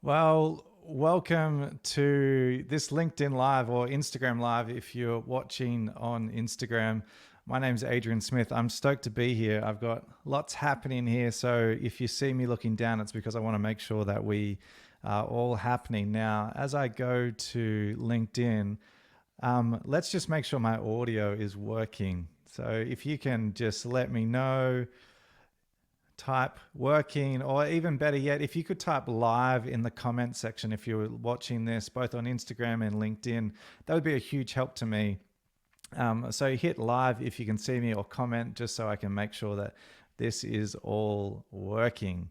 Well, welcome to this LinkedIn Live or Instagram Live if you're watching on Instagram. My name's Adrian Smith. I'm stoked to be here. I've got lots happening here. So if you see me looking down, it's because I want to make sure that we are all happening. Now, as I go to LinkedIn, let's just make sure my audio is working. So if you can just let me know, type working, or even better yet, if you could type live in the comment section if you're watching this both on Instagram and LinkedIn, that would be a huge help to me. So hit live if you can see me, or comment just so I can make sure that this is all working.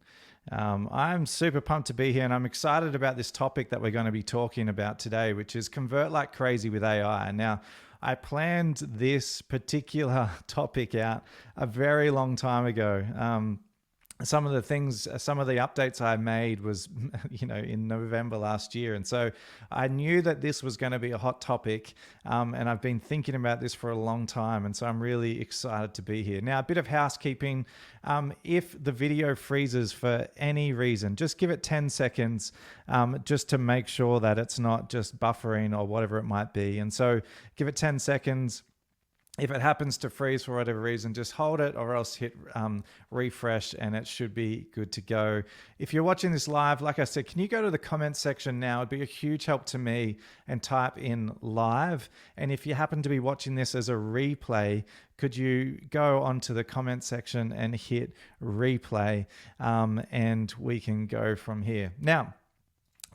I'm super pumped to be here, and I'm excited about this topic that we're going to be talking about today, which is convert like crazy with AI. Now, I planned this particular topic out a very long time ago. Some of the things, some of the updates I made was, in November last year. And so I knew that this was going to be a hot topic. And I've been thinking about this for a long time. And so I'm really excited to be here. Now, a bit of housekeeping. If the video freezes for any reason, just give it 10 seconds just to make sure that it's not just buffering or whatever it might be. And so give it 10 seconds. If it happens to freeze for whatever reason, just hold it or else hit refresh and it should be good to go. If you're watching this live, like I said, can you go to the comment section now? It'd be a huge help to me, and type in live. And if you happen to be watching this as a replay, could you go onto the comment section and hit replay, and we can go from here. Now,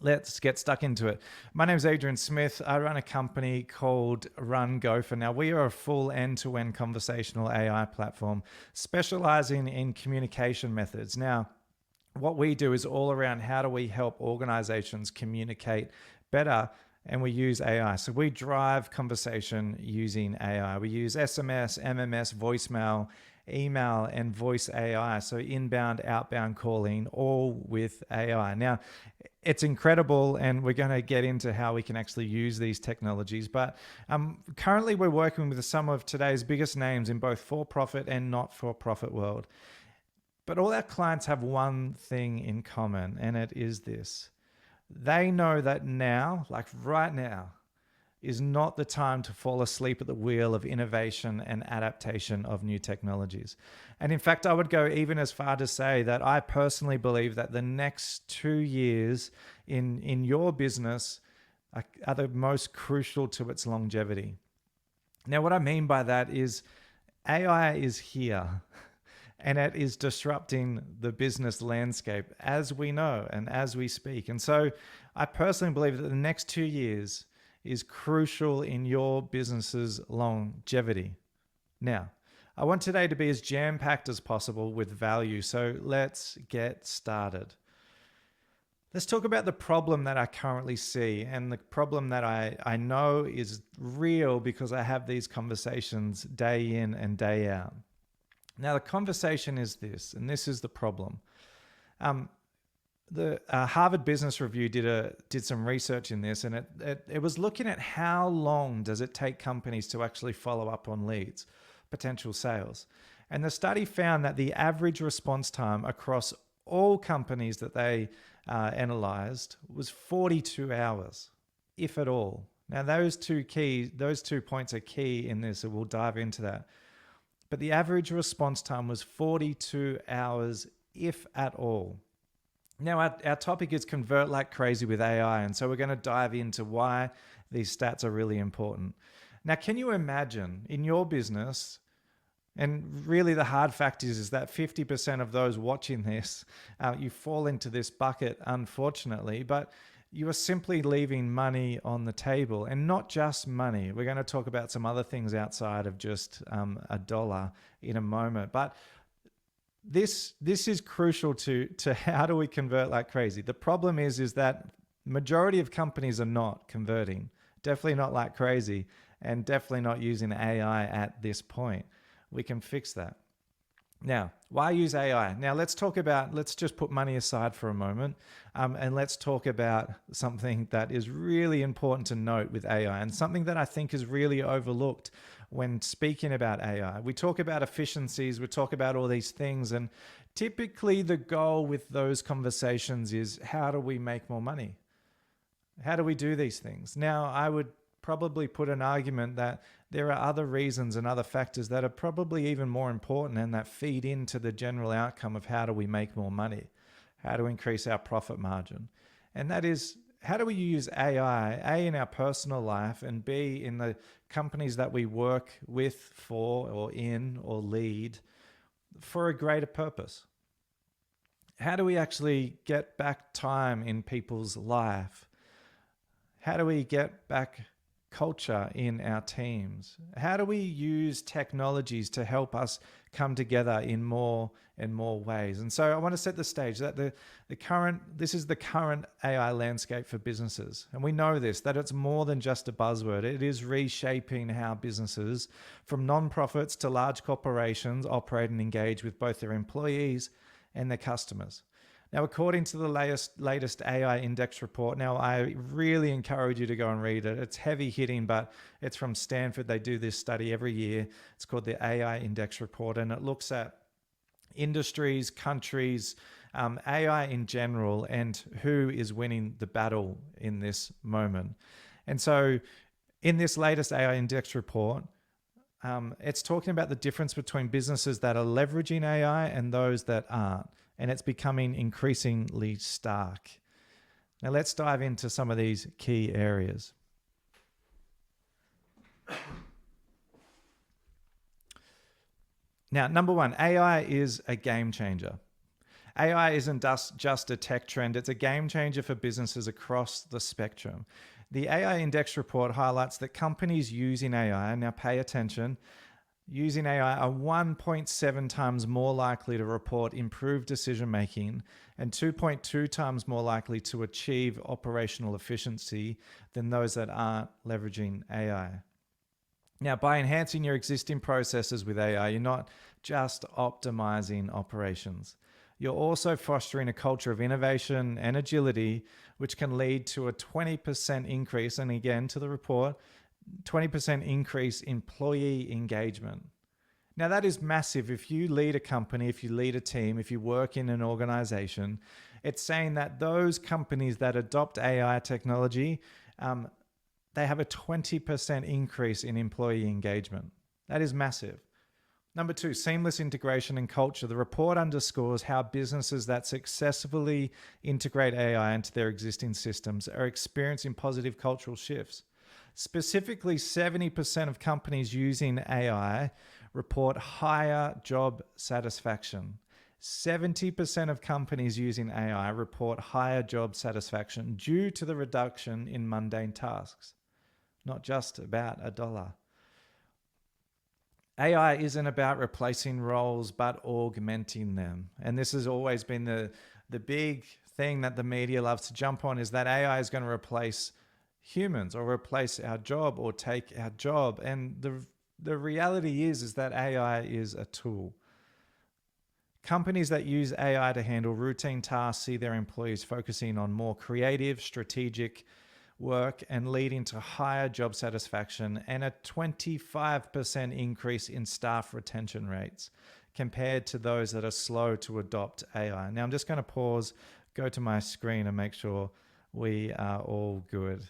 let's get stuck into it. My name is Adrian Smith. I run a company called Run Gopher. Now, we are a full end-to-end conversational AI platform specializing in communication methods. Now, what we do is all around how do we help organizations communicate better, and we use AI. So we drive conversation using AI. We use SMS, MMS, voicemail, email, and voice AI. So inbound, outbound calling, all with AI. Now, it's incredible, and we're going to get into how we can actually use these technologies. But currently, we're working with some of today's biggest names in both for-profit and not-for-profit world. But all our clients have one thing in common, and it is this. They know that now, like right now, is not the time to fall asleep at the wheel of innovation and adaptation of new technologies. And in fact, I would go even as far to say that I personally believe that the next 2 years in your business are the most crucial to its longevity. Now, what I mean by that is AI is here, and it is disrupting the business landscape as we know and as we speak. And so I personally believe that the next 2 years is crucial in your business's longevity. Now, I want today to be as jam-packed as possible with value, so let's get started. Let's talk about the problem that I currently see, and the problem that I know is real because I have these conversations day in and day out. Now, the conversation is this, and this is the problem. The Harvard Business Review did some research in this, and it was looking at how long does it take companies to actually follow up on leads, potential sales. And the study found that the average response time across all companies that they analyzed was 42 hours, if at all. Now, those two points are key in this, and we'll dive into that. But the average response time was 42 hours, if at all. Now, our topic is convert like crazy with AI, and so we're going to dive into why these stats are really important. Now, can you imagine in your business, and really the hard fact is that 50% of those watching this, you fall into this bucket, unfortunately, but you are simply leaving money on the table, and not just money. We're going to talk about some other things outside of just a dollar in a moment, but this is crucial to how do we convert like crazy. The problem is that majority of companies are not converting, definitely not like crazy, and definitely not using AI at this point. We can fix that. Now, why use AI? Now, let's just put money aside for a moment, and let's talk about something that is really important to note with AI, and something that I think is really overlooked when speaking about AI. We talk about efficiencies, we talk about all these things, and typically the goal with those conversations is, how do we make more money? How do we do these things? Now, I would probably put an argument that there are other reasons and other factors that are probably even more important and that feed into the general outcome of how do we make more money, how to increase our profit margin. And that is, how do we use AI, A, in our personal life, and B, in the companies that we work with, for, or in, or lead, for a greater purpose? How do we actually get back time in people's life? How do we get back culture in our teams? How do we use technologies to help us come together in more and more ways? And so I want to set the stage that this is the current AI landscape for businesses. And we know this, that it's more than just a buzzword. It is reshaping how businesses, from nonprofits to large corporations, operate and engage with both their employees and their customers. Now, according to the latest AI Index report, now I really encourage you to go and read it. It's heavy hitting, but it's from Stanford. They do this study every year. It's called the AI Index report, and it looks at industries, countries, AI in general, and who is winning the battle in this moment. And so in this latest AI Index report, it's talking about the difference between businesses that are leveraging AI and those that aren't. And it's becoming increasingly stark. Now let's dive into some of these key areas. Now, number one, AI is a game changer. AI isn't just a tech trend, it's a game changer for businesses across the spectrum. The AI Index report highlights that companies using AI, now pay attention, using AI are 1.7 times more likely to report improved decision making and 2.2 times more likely to achieve operational efficiency than those that aren't leveraging AI. Now, by enhancing your existing processes with AI, you're not just optimizing operations. You're also fostering a culture of innovation and agility, which can lead to a 20% increase, and again, to the report, 20% increase in employee engagement. Now that is massive. If you lead a company, if you lead a team, if you work in an organization, it's saying that those companies that adopt AI technology, they have a 20% increase in employee engagement. That is massive. Number two, seamless integration and culture. The report underscores how businesses that successfully integrate AI into their existing systems are experiencing positive cultural shifts. Specifically, 70% of companies using AI report higher job satisfaction. 70% of companies using AI report higher job satisfaction due to the reduction in mundane tasks. Not just about a dollar. AI isn't about replacing roles, but augmenting them. And this has always been the big thing that the media loves to jump on, is that AI is going to replace humans or replace our job or take our job. And the reality is that AI is a tool. Companies that use AI to handle routine tasks see their employees focusing on more creative, strategic work and leading to higher job satisfaction and a 25% increase in staff retention rates compared to those that are slow to adopt AI. Now I'm just going to pause, go to my screen and make sure we are all good.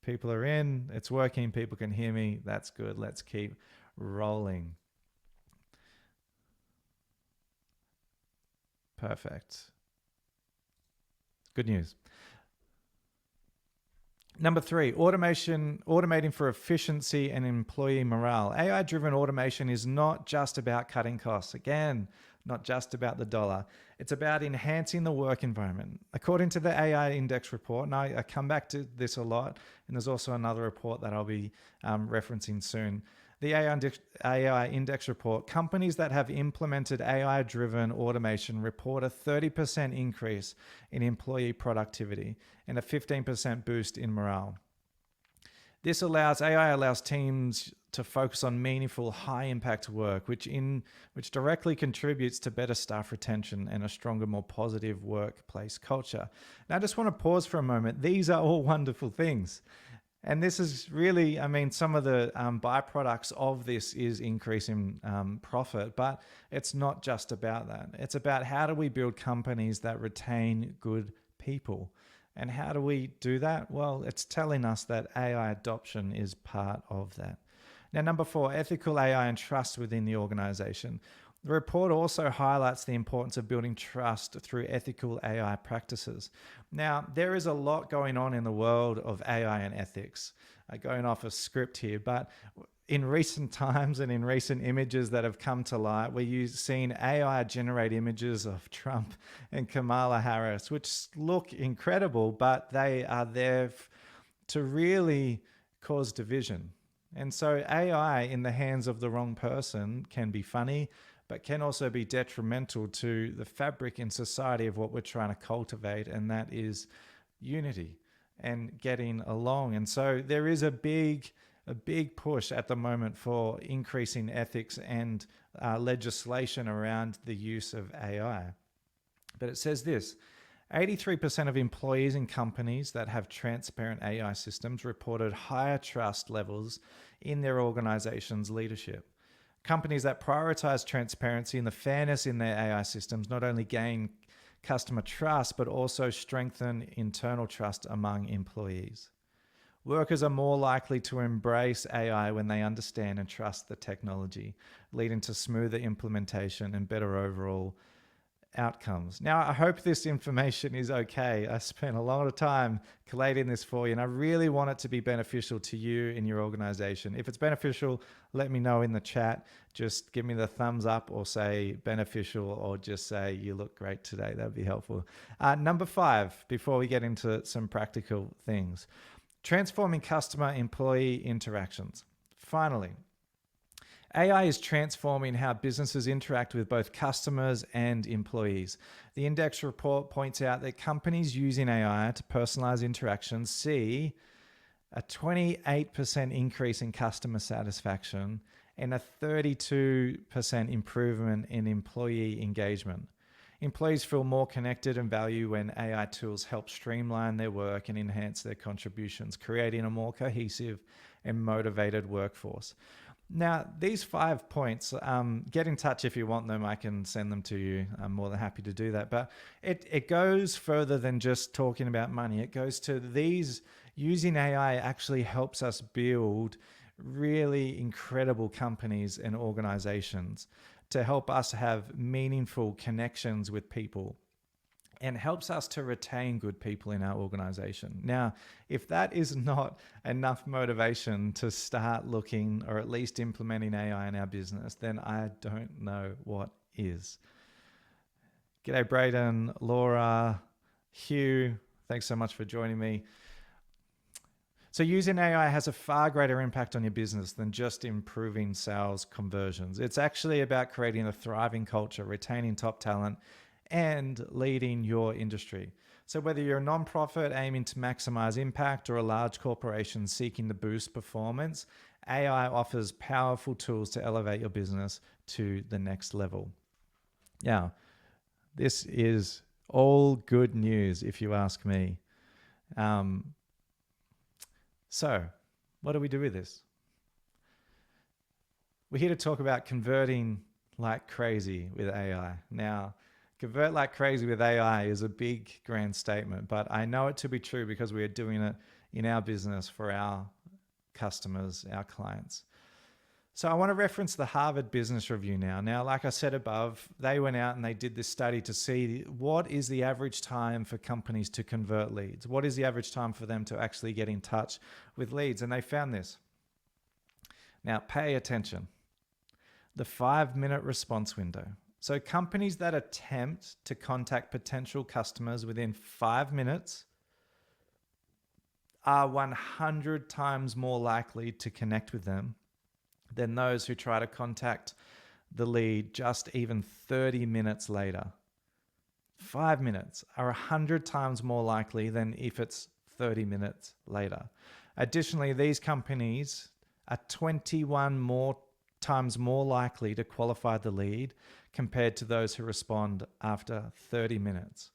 People are in, it's working, people can hear me, that's good. Let's keep rolling. Perfect. Good news. Number three, automating for efficiency and employee morale. AI-driven automation is not just about cutting costs. Again, not just about the dollar. It's about enhancing the work environment. According to the AI Index report, and I come back to this a lot, and there's also another report that I'll be referencing soon. The AI Index report, companies that have implemented AI-driven automation report a 30% increase in employee productivity and a 15% boost in morale. This AI allows teams to focus on meaningful, high-impact work, which directly contributes to better staff retention and a stronger, more positive workplace culture. Now, I just want to pause for a moment. These are all wonderful things. And this is really, I mean, some of the byproducts of this is increasing profit, but it's not just about that. It's about how do we build companies that retain good people? And how do we do that? Well, it's telling us that AI adoption is part of that. Now, number 4, ethical AI and trust within the organization. The report also highlights the importance of building trust through ethical AI practices. Now, there is a lot going on in the world of AI and ethics. Going off a script here, but in recent times and in recent images that have come to light, we're seeing AI generate images of Trump and Kamala Harris, which look incredible, but they are there to really cause division. And so AI in the hands of the wrong person can be funny, but can also be detrimental to the fabric in society of what we're trying to cultivate, and that is unity and getting along. And so there is a big push at the moment for increasing ethics and legislation around the use of AI. But it says this: 83% of employees in companies that have transparent AI systems reported higher trust levels in their organization's leadership. Companies that prioritize transparency and the fairness in their AI systems not only gain customer trust, but also strengthen internal trust among employees. Workers are more likely to embrace AI when they understand and trust the technology, leading to smoother implementation and better overall outcomes. Now, I hope this information is okay. I spent a lot of time collating this for you, and I really want it to be beneficial to you in your organization. If it's beneficial, let me know in the chat. Just give me the thumbs up or say beneficial, or just say you look great today. That would be helpful. Number 5, before we get into some practical things: transforming customer-employee interactions. Finally, AI is transforming how businesses interact with both customers and employees. The index report points out that companies using AI to personalize interactions see a 28% increase in customer satisfaction and a 32% improvement in employee engagement. Employees feel more connected and valued when AI tools help streamline their work and enhance their contributions, creating a more cohesive and motivated workforce. Now, these 5 points, get in touch if you want them. I can send them to you. I'm more than happy to do that. But it goes further than just talking about money. It goes to these, using AI actually helps us build really incredible companies and organizations to help us have meaningful connections with people, and helps us to retain good people in our organization. Now, if that is not enough motivation to start looking or at least implementing AI in our business, then I don't know what is. G'day, Braden, Laura, Hugh. Thanks so much for joining me. So using AI has a far greater impact on your business than just improving sales conversions. It's actually about creating a thriving culture, retaining top talent, and leading your industry. So whether you're a nonprofit aiming to maximize impact or a large corporation seeking to boost performance, AI offers powerful tools to elevate your business to the next level. Now, this is all good news if you ask me. So what do we do with this? We're here to talk about converting like crazy with AI. Now, convert like crazy with AI is a big, grand statement, but I know it to be true because we are doing it in our business for our customers, our clients. So I want to reference the Harvard Business Review now. Now, like I said above, they went out and they did this study to see what is the average time for companies to convert leads. What is the average time for them to actually get in touch with leads? And they found this. Now, pay attention. The 5-minute response window. So companies that attempt to contact potential customers within 5 minutes are 100 times more likely to connect with them than those who try to contact the lead just even 30 minutes later. 5 minutes are 100 times more likely than if it's 30 minutes later. Additionally, these companies are 21 times more likely to qualify the lead compared to those who respond after 30 minutes.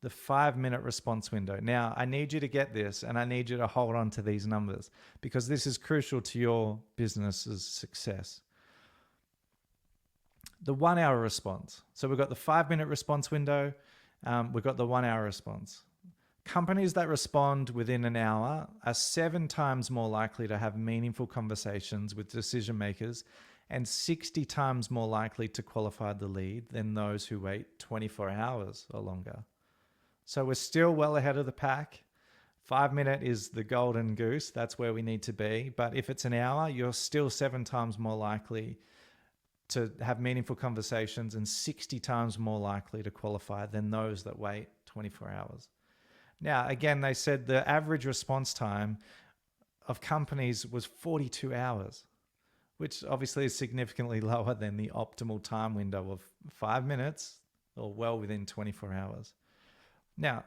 the 5-minute response window. Now, I need you to get this, and I need you to hold on to these numbers because this is crucial to your business's success. The 1 hour response. So we've got the 5-minute response window. We've got the 1 hour response. Companies that respond within an hour are 7 times more likely to have meaningful conversations with decision makers and 60 times more likely to qualify the lead than those who wait 24 hours or longer. So we're still well ahead of the pack. 5-minute is the golden goose. That's where we need to be. But if it's an hour, you're still 7 times more likely to have meaningful conversations and 60 times more likely to qualify than those that wait 24 hours. Now, again, they said the average response time of companies was 42 hours, which obviously is significantly lower than the optimal time window of 5 minutes or well within 24 hours. Now,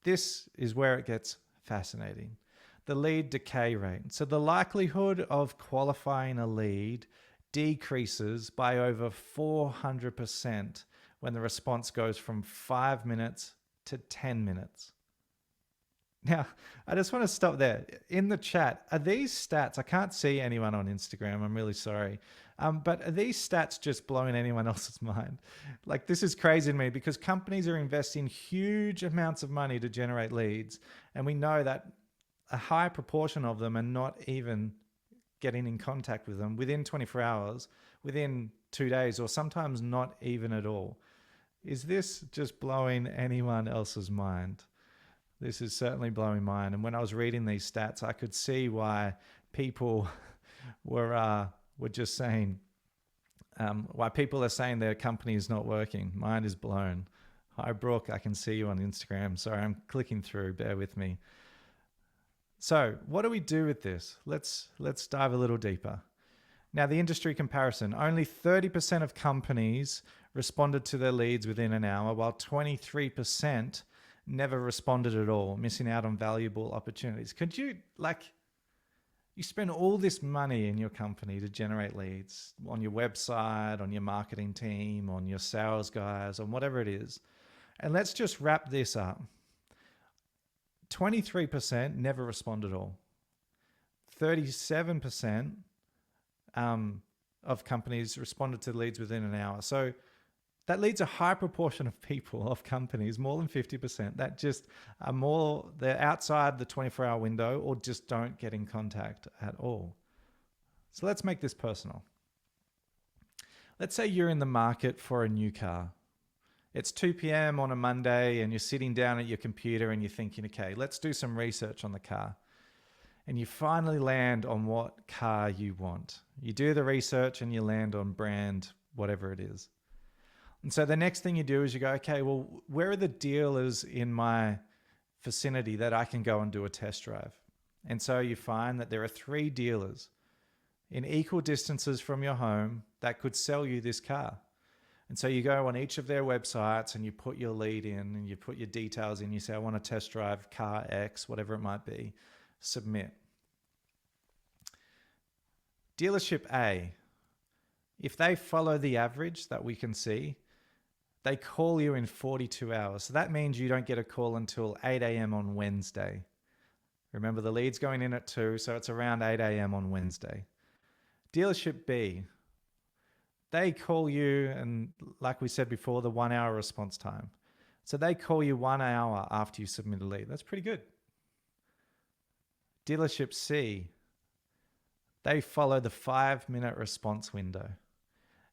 this is where it gets fascinating. The lead decay rate. So the likelihood of qualifying a lead decreases by over 400% when the response goes from 5 minutes to 10 minutes. Now, I just want to stop there. In the chat, are these stats, I can't see anyone on Instagram, I'm really sorry, but are these stats just blowing anyone else's mind? Like, this is crazy to me because companies are investing huge amounts of money to generate leads, and we know that a high proportion of them are not even getting in contact with them within 24 hours, within 2 days, or sometimes not even at all. Is this just blowing anyone else's mind? This is certainly blowing mine. And when I was reading these stats, I could see why people were just saying, why people are saying their company is not working. Mine is blown. Hi, Brooke, I can see you on Instagram. Sorry, I'm clicking through. Bear with me. So what do we do with this? Let's dive a little deeper. Now, the industry comparison. Only 30% of companies responded to their leads within an hour, while 23% never responded at all, missing out on valuable opportunities. Could you, you spend all this money in your company to generate leads on your website, on your marketing team, on your sales guys, on whatever it is. And let's just wrap this up. 23% never respond at all. 37% of companies responded to leads within an hour. So that leads a high proportion of people, of companies, more than 50%, that just are they're outside the 24-hour window or just don't get in contact at all. So let's make this personal. Let's say you're in the market for a new car. It's 2 p.m. on a Monday and you're sitting down at your computer and you're thinking, okay, let's do some research on the car. And you finally land on what car you want. You do the research and you land on brand, whatever it is. And so the next thing you do is you go, okay, well, where are the dealers in my vicinity that I can go and do a test drive? And so you find that there are 3 dealers in equal distances from your home that could sell you this car. And so you go on each of their websites and you put your lead in and you put your details in. You say, I want to test drive car X, whatever it might be. Submit. Dealership A, if they follow the average that we can see, they call you in 42 hours. So that means you don't get a call until 8 a.m. on Wednesday. Remember, the lead's going in at 2, so it's around 8 a.m. on Wednesday. Dealership B, they call you, and like we said before, the 1 hour response time. So they call you 1 hour after you submit a lead. That's pretty good. Dealership C, they follow the 5-minute response window,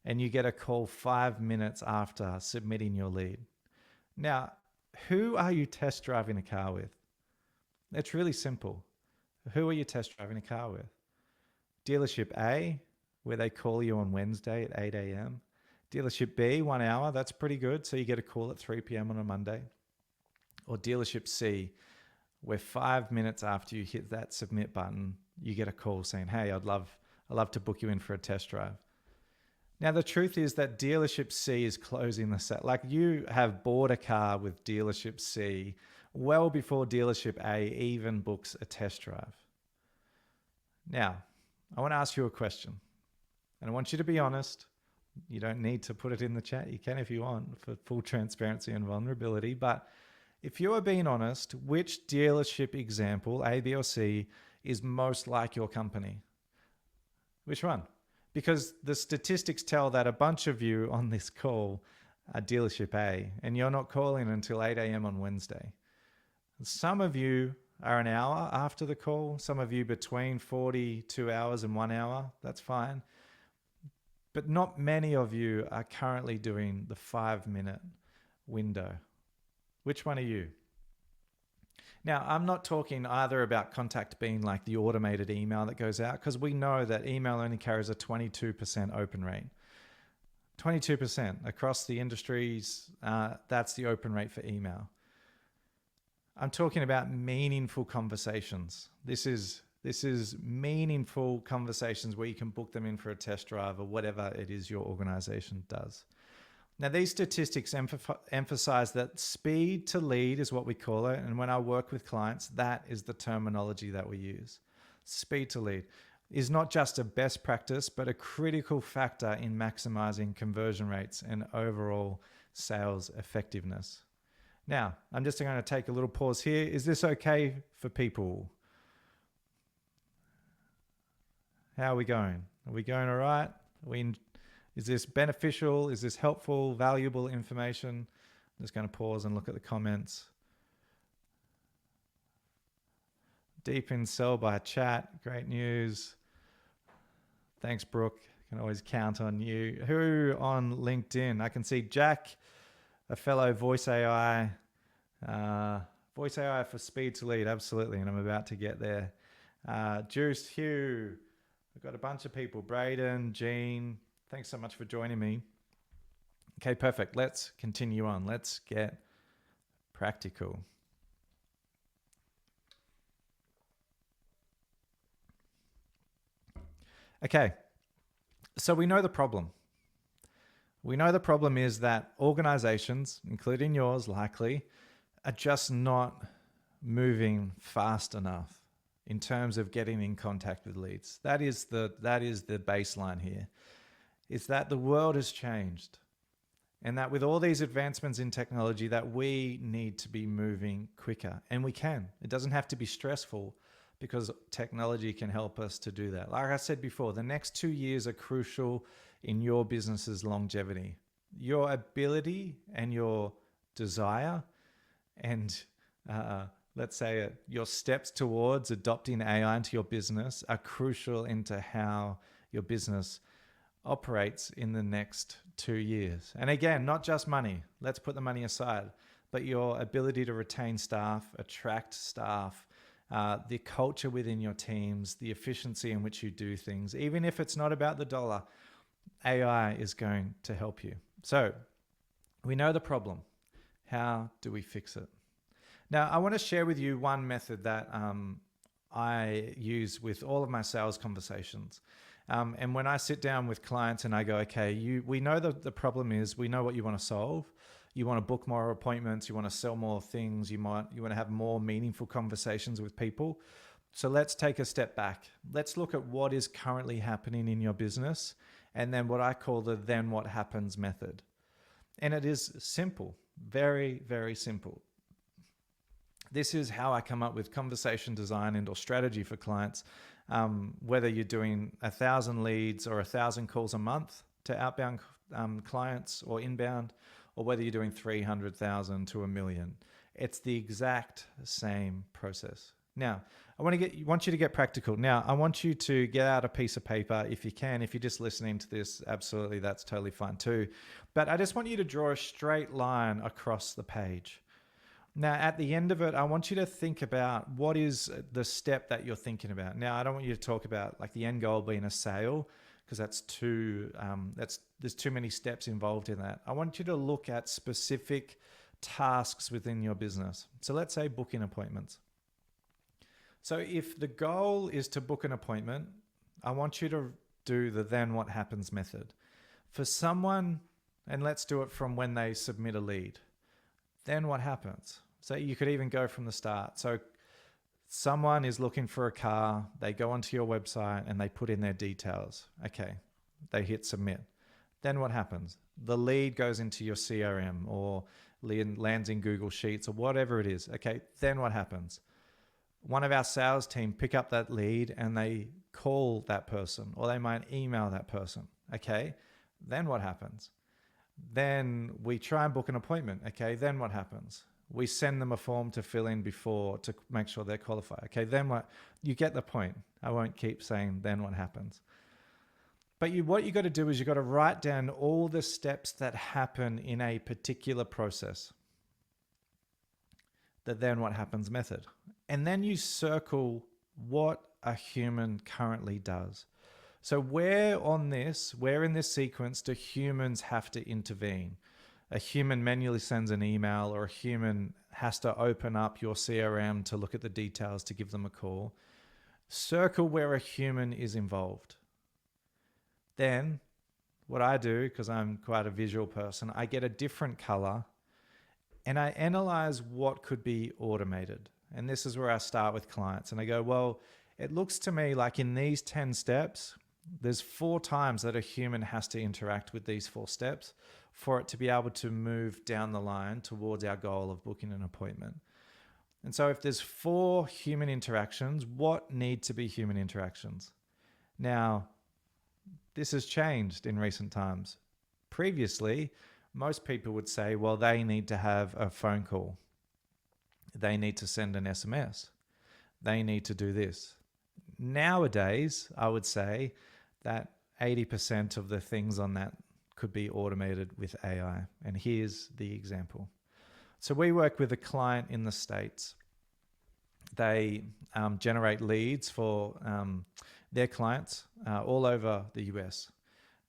and you get a call 5 minutes after submitting your lead. Now, who are you test driving a car with? It's really simple. Who are you test driving a car with? Dealership A, where they call you on Wednesday at 8 a.m. Dealership B, 1 hour, that's pretty good. So you get a call at 3 p.m. on a Monday. Or dealership C, where 5 minutes after you hit that submit button, you get a call saying, hey, I'd love to book you in for a test drive. Now, the truth is that dealership C is closing the set. Like, you have bought a car with dealership C well before dealership A even books a test drive. Now, I want to ask you a question. And I want you to be honest. You don't need to put it in the chat. You can if you want, for full transparency and vulnerability. But If you are being honest, which dealership example, A, B, or C, is most like your company? Which one? Because the statistics tell that a bunch of you on this call are dealership A, and you're not calling until 8 a.m. on Wednesday. Some of you are an hour after the call, some of you between 42 hours and 1 hour. That's fine. But not many of you are currently doing the 5-minute window. Which one are you? Now, I'm not talking either about contact being like the automated email that goes out, because we know that email only carries a 22% open rate. 22% across the industries, that's the open rate for email. I'm talking about meaningful conversations. This is meaningful conversations where you can book them in for a test drive or whatever it is your organization does. Now, these statistics emphasize that speed to lead is what we call it. And when I work with clients, that is the terminology that we use. Speed to lead is not just a best practice, but a critical factor in maximizing conversion rates and overall sales effectiveness. Now, I'm just going to take a little pause here. Is this okay for people? How are we going? Are we going all right? Is this beneficial? Is this helpful, valuable information? I'm just going to pause and look at the comments. Deep in sell by chat. Great news. Thanks, Brooke. Can always count on you. Who on LinkedIn? I can see Jack, a fellow Voice AI. Voice AI for speed to lead. Absolutely. And I'm about to get there. Juice, Hugh. We've got a bunch of people. Braden, Jean. Thanks so much for joining me. Okay, perfect. Let's continue on. Let's get practical. Okay, so we know the problem. We know the problem is that organizations, including yours likely, are just not moving fast enough in terms of getting in contact with leads. That is the baseline here. Is that the world has changed, and that with all these advancements in technology that we need to be moving quicker, and we can. It doesn't have to be stressful because technology can help us to do that. Like I said before, the next 2 years are crucial in your business's longevity. Your ability and your desire and let's say your steps towards adopting AI into your business are crucial into how your business operates in the next 2 years. And again, not just money. Let's put the money aside, but your ability to retain staff, attract staff, the culture within your teams, the efficiency in which you do things. Even if it's not about the dollar, AI is going to help you. So we know the problem. How do we fix it? Now, I want to share with you one method that I use with all of my sales conversations. And when I sit down with clients and I go, okay, we know the problem is, we know what you want to solve. You want to book more appointments. You want to sell more things. You want to have more meaningful conversations with people. So let's take a step back. Let's look at what is currently happening in your business, and then what I call the then what happens method. And it is simple, very, very simple. This is how I come up with conversation design and or strategy for clients. Whether you're doing 1,000 leads or 1,000 calls a month to outbound clients or inbound, or whether you're doing 300,000 to 1 million, it's the exact same process. Now, I want you to get practical. Now, I want you to get out a piece of paper if you can. If you're just listening to this, absolutely, that's totally fine too. But I just want you to draw a straight line across the page. Now, at the end of it, I want you to think about what is the step that you're thinking about. Now, I don't want you to talk about like the end goal being a sale, because there's too many steps involved in that. I want you to look at specific tasks within your business. So let's say booking appointments. So if the goal is to book an appointment, I want you to do the then what happens method. For someone, and let's do it from when they submit a lead, then what happens? So you could even go from the start. So someone is looking for a car, they go onto your website and they put in their details. Okay, they hit submit. Then what happens? The lead goes into your CRM, or lands in Google Sheets or whatever it is. Okay, then what happens? One of our sales team pick up that lead and they call that person, or they might email that person. Okay, then what happens? Then we try and book an appointment. Okay, then what happens? We send them a form to fill in before to make sure they're qualified. Okay, then what? You get the point. I won't keep saying then what happens. But what you got to do is you got to write down all the steps that happen in a particular process. The then what happens method. And then you circle what a human currently does. So where in this sequence do humans have to intervene? A human manually sends an email, or a human has to open up your CRM to look at the details to give them a call. Circle where a human is involved. Then what I do, because I'm quite a visual person, I get a different color and I analyze what could be automated. And this is where I start with clients. And I go, well, it looks to me like in these 10 steps, there's 4 times that a human has to interact with these 4 steps for it to be able to move down the line towards our goal of booking an appointment. And so if there's 4 human interactions, what need to be human interactions? Now, this has changed in recent times. Previously, most people would say, well, they need to have a phone call. They need to send an SMS. They need to do this. Nowadays, I would say that 80% of the things on that could be automated with AI. And here's the example. So we work with a client in the States. They generate leads for their clients all over the US.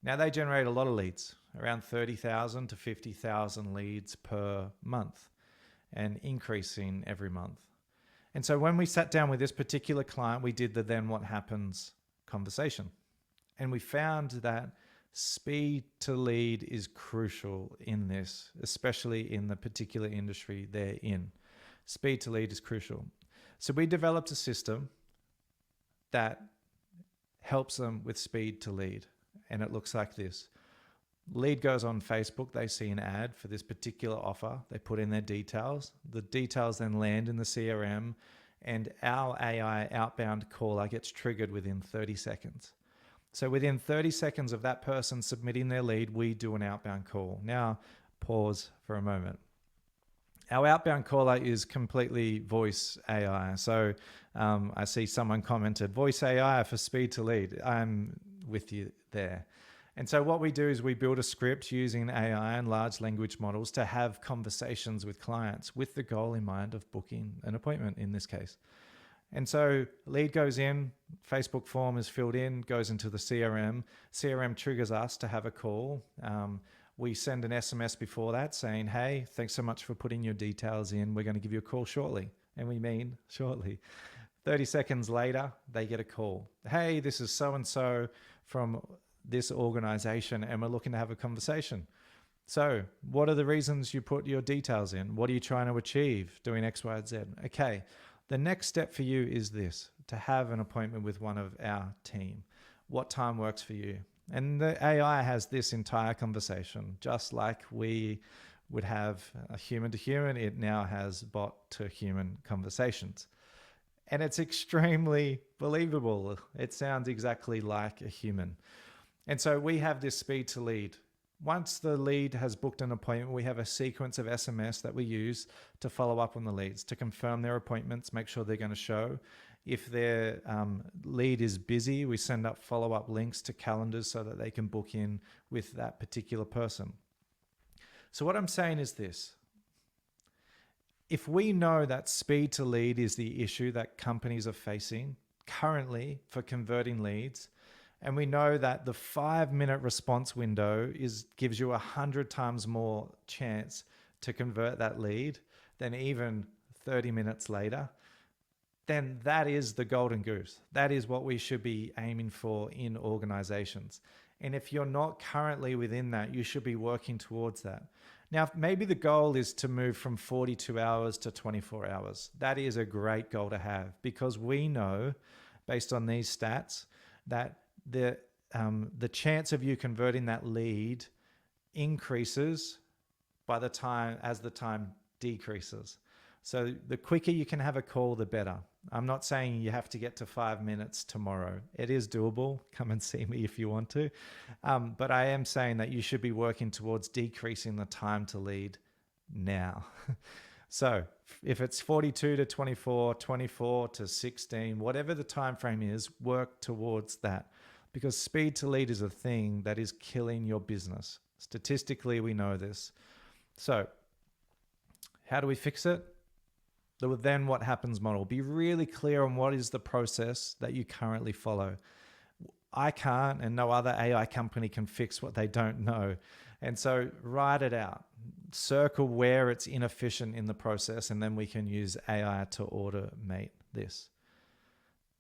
Now they generate a lot of leads, around 30,000 to 50,000 leads per month, and increasing every month. And so when we sat down with this particular client, we did the then what happens conversation. And we found that speed to lead is crucial in this, especially in the particular industry they're in. Speed to lead is crucial. So we developed a system that helps them with speed to lead. And it looks like this. Lead goes on Facebook. They see an ad for this particular offer. They put in their details. The details then land in the CRM, and our AI outbound caller gets triggered within 30 seconds. So within 30 seconds of that person submitting their lead, we do an outbound call. Now, pause for a moment. Our outbound caller is completely voice AI. So I see someone commented, voice AI for speed to lead. I'm with you there. And so what we do is we build a script using AI and large language models to have conversations with clients with the goal in mind of booking an appointment in this case. And so lead goes in, Facebook form is filled in, goes into the CRM. CRM triggers us to have a call. We send an SMS before that saying, hey, thanks so much for putting your details in. We're going to give you a call shortly. And we mean shortly. 30 seconds later, they get a call. Hey, this is so-and-so from this organization, and we're looking to have a conversation. So what are the reasons you put your details in? What are you trying to achieve doing X, Y, Z? Okay, the next step for you is this, to have an appointment with one of our team. What time works for you? And the AI has this entire conversation, just like we would have a human to human, it now has bot to human conversations. And it's extremely believable. It sounds exactly like a human. And so we have this speed to lead. Once the lead has booked an appointment, we have a sequence of SMS that we use to follow up on the leads, to confirm their appointments, make sure they're going to show. If their lead is busy, we send up follow-up links to calendars so that they can book in with that particular person. So what I'm saying is this. If we know that speed to lead is the issue that companies are facing currently for converting leads, and we know that the 5-minute response window gives you 100 times more chance to convert that lead than even 30 minutes later, then that is the golden goose. That is what we should be aiming for in organizations. And if you're not currently within that, you should be working towards that. Now, maybe the goal is to move from 42 hours to 24 hours. That is a great goal to have, because we know, based on these stats, that the chance of you converting that lead increases as the time decreases. So the quicker you can have a call, the better. I'm not saying you have to get to 5 minutes tomorrow. It is doable. Come and see me if you want to. But I am saying that you should be working towards decreasing the time to lead now. So if it's 42 to 24, 24 to 16, whatever the time frame is, work towards that, because speed to lead is a thing that is killing your business. Statistically, we know this. So how do we fix it? The then what happens model. Be really clear on what is the process that you currently follow. I can't, and no other AI company can fix what they don't know. And so write it out. Circle where it's inefficient in the process, and then we can use AI to automate this.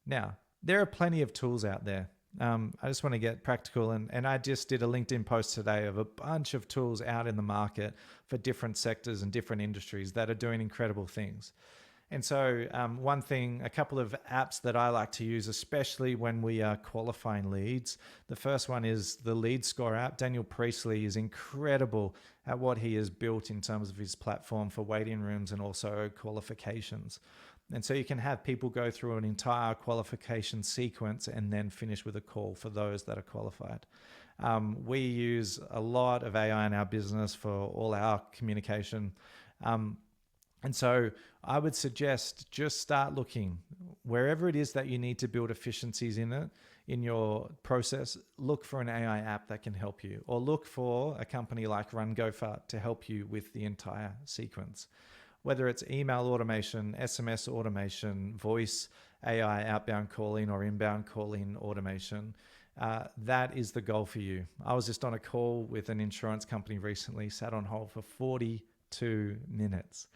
Now, there are plenty of tools out there. I just want to get practical, and I just did a LinkedIn post today of a bunch of tools out in the market for different sectors and different industries that are doing incredible things. And so a couple of apps that I like to use, especially when we are qualifying leads. The first one is the Lead Score app. Daniel Priestley is incredible at what he has built in terms of his platform for waiting rooms and also qualifications. And so you can have people go through an entire qualification sequence and then finish with a call for those that are qualified. We use a lot of AI in our business for all our communication. And so I would suggest just start looking wherever it is that you need to build efficiencies in your process. Look for an AI app that can help you, or look for a company like RunGoFart to help you with the entire sequence. Whether it's email automation, SMS automation, voice AI outbound calling, or inbound calling automation, that is the goal for you. I was just on a call with an insurance company recently, sat on hold for 42 minutes.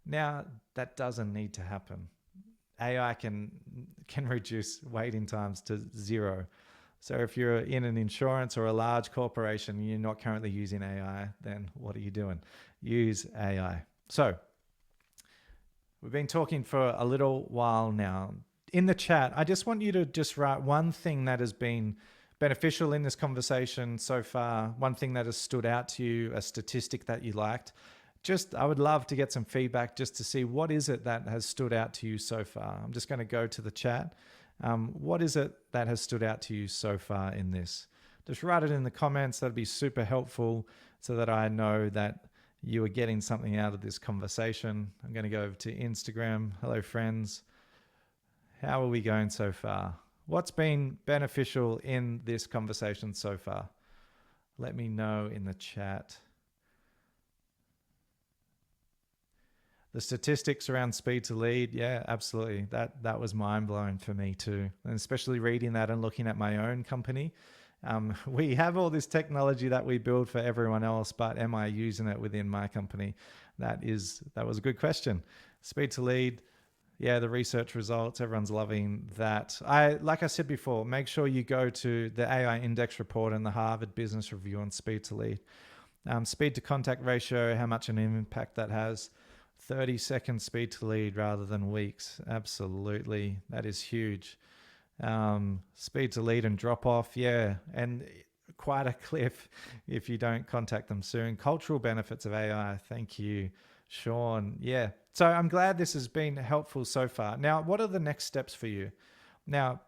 Now, that doesn't need to happen. AI can reduce waiting times to 0. So if you're in an insurance or a large corporation and you're not currently using AI, then what are you doing? Use AI. So we've been talking for a little while now. In the chat, I just want you to just write one thing that has been beneficial in this conversation so far, one thing that has stood out to you, a statistic that you liked. I would love to get some feedback just to see what is it that has stood out to you so far. I'm just going to go to the chat. What is it that has stood out to you so far in this? Just write it in the comments. That'd be super helpful so that I know that you are getting something out of this conversation. I'm going to go over to Instagram. Hello, friends. How are we going so far? What's been beneficial in this conversation so far? Let me know in the chat. The statistics around speed to lead, yeah, absolutely. That was mind-blowing for me too. And especially reading that and looking at my own company. We have all this technology that we build for everyone else, but am I using it within my company? That was a good question. Speed to lead, yeah, the research results, everyone's loving that. Like I said before, make sure you go to the AI Index report and the Harvard Business Review on speed to lead. Speed to contact ratio, how much an impact that has. 30-second speed to lead rather than weeks. Absolutely. That is huge. Speed to lead and drop off. Yeah. And quite a cliff if you don't contact them soon. Cultural benefits of AI. Thank you, Sean. Yeah. So I'm glad this has been helpful so far. Now, what are the next steps for you? Now,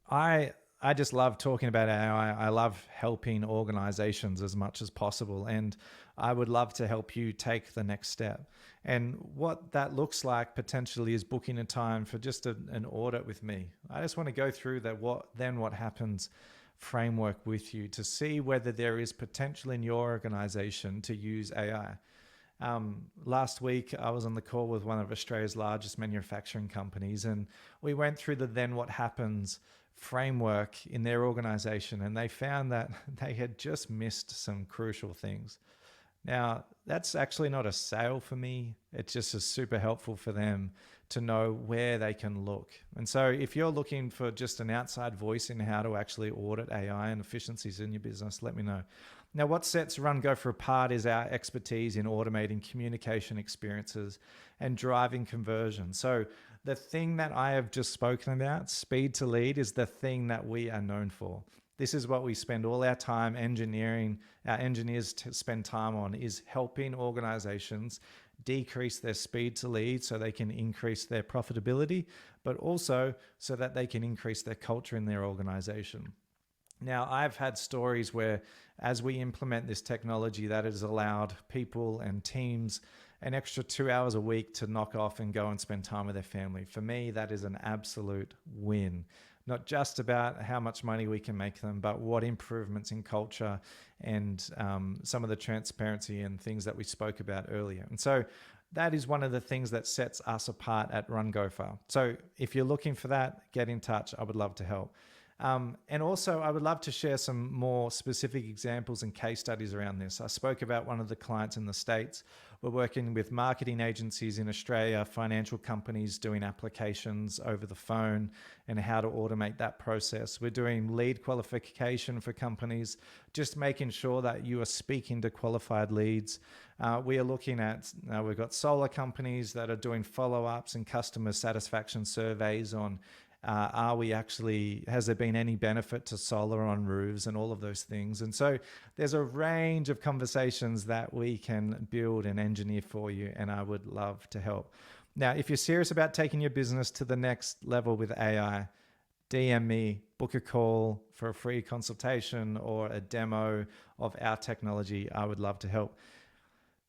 I just love talking about AI. I love helping organizations as much as possible. And I would love to help you take the next step. And what that looks like potentially is booking a time for just an audit with me. I just want to go through that what happens framework with you to see whether there is potential in your organization to use AI. Last week, I was on the call with one of Australia's largest manufacturing companies, and we went through the then what happens framework in their organization, and they found that they had just missed some crucial things. Now, that's actually not a sale for me. It's just super helpful for them to know where they can look. And so if you're looking for just an outside voice in how to actually audit AI and efficiencies in your business, let me know. Now, what sets RunGoFart apart is our expertise in automating communication experiences and driving conversion. So the thing that I have just spoken about, speed to lead, is the thing that we are known for. This is what we spend all our time engineering, our engineers to spend time on, is helping organizations decrease their speed to lead so they can increase their profitability, but also so that they can increase their culture in their organization. Now, I've had stories where as we implement this technology, that has allowed people and teams an extra 2 hours a week to knock off and go and spend time with their family. For me, that is an absolute win. Not just about how much money we can make them, but what improvements in culture and some of the transparency and things that we spoke about earlier. And so that is one of the things that sets us apart at Run Gopher. So if you're looking for that, get in touch. I would love to help. And also, I would love to share some more specific examples and case studies around this. I spoke about one of the clients in the States. We're working with marketing agencies in Australia, financial companies doing applications over the phone and how to automate that process. We're doing lead qualification for companies, just making sure that you are speaking to qualified leads. We are looking at, we've got solar companies that are doing follow-ups and customer satisfaction surveys on has there been any benefit to solar on roofs and all of those things. And so there's a range of conversations that we can build and engineer for you, and I would love to help. Now, if you're serious about taking your business to the next level with AI, DM me, book a call for a free consultation or a demo of our technology. I would love to help.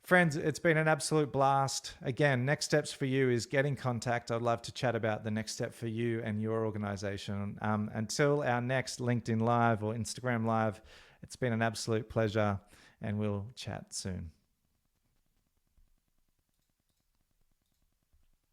Friends, it's been an absolute blast. Again, next steps for you is get in contact. I'd love to chat about the next step for you and your organization. Until our next LinkedIn Live or Instagram Live, it's been an absolute pleasure, and we'll chat soon.